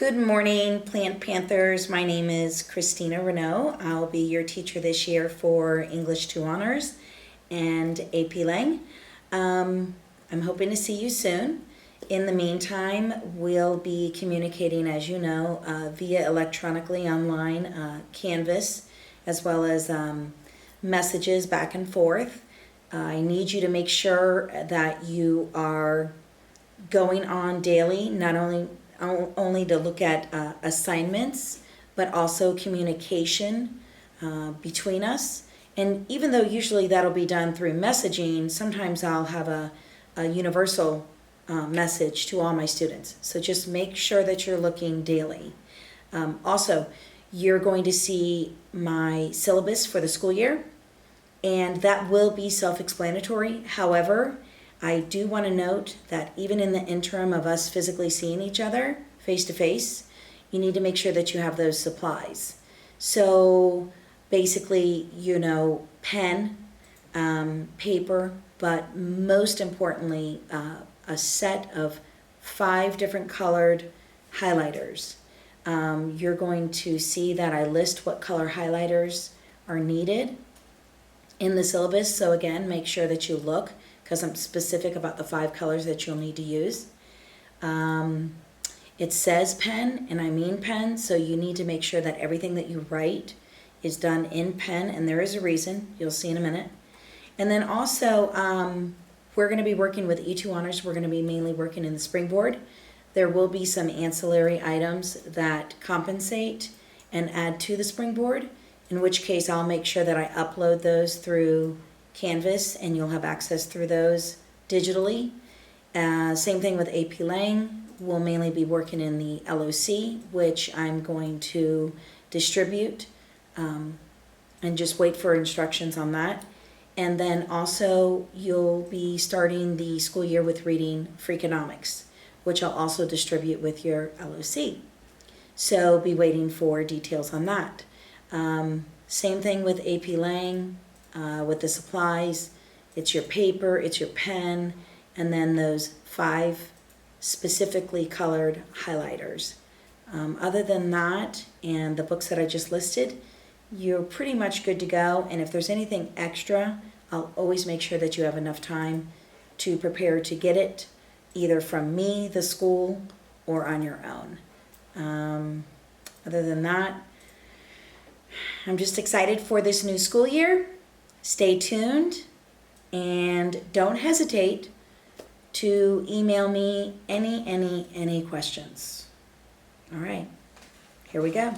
Good morning, Plant Panthers. My name is Kristina Renaud. I'll be your teacher this year for English 2 Honors and AP Lang. I'm hoping to see you soon. In the meantime, we'll be communicating, as you know, via electronically online Canvas, as well as messages back and forth. I need you to make sure that you are going on daily, not only to look at assignments, but also communication between us. And even though usually that'll be done through messaging, sometimes I'll have a universal message to all my students. So just make sure that you're looking daily. Also, you're going to see my syllabus for the school year, and that will be self-explanatory. However, I do want to note that even in the interim of us physically seeing each other face to face, you need to make sure that you have those supplies. So basically, pen, paper, but most importantly, a set of 5 different colored highlighters. You're going to see that I list what color highlighters are needed in the syllabus. So again, make sure that you look, because I'm specific about the 5 colors that you'll need to use. It says pen, and I mean pen, so you need to make sure that everything that you write is done in pen, and there is a reason. You'll see in a minute. And then also, we're going to be working with E2 Honors. We're going to be mainly working in the Springboard. There will be some ancillary items that compensate and add to the Springboard, in which case I'll make sure that I upload those through Canvas, and you'll have access through those digitally. Same thing with AP Lang. We'll mainly be working in the LOC, which I'm going to distribute, and just wait for instructions on that. And then also you'll be starting the school year with reading Freakonomics, which I'll also distribute with your LOC. So be waiting for details on that. Same thing with AP Lang. With the supplies, it's your paper, it's your pen, and then those 5 specifically colored highlighters. Other than that, and the books that I just listed, you're pretty much good to go. And if there's anything extra, I'll always make sure that you have enough time to prepare to get it, either from me, the school, or on your own. Other than that, I'm just excited for this new school year. Stay tuned, and don't hesitate to email me any questions. All right, here we go.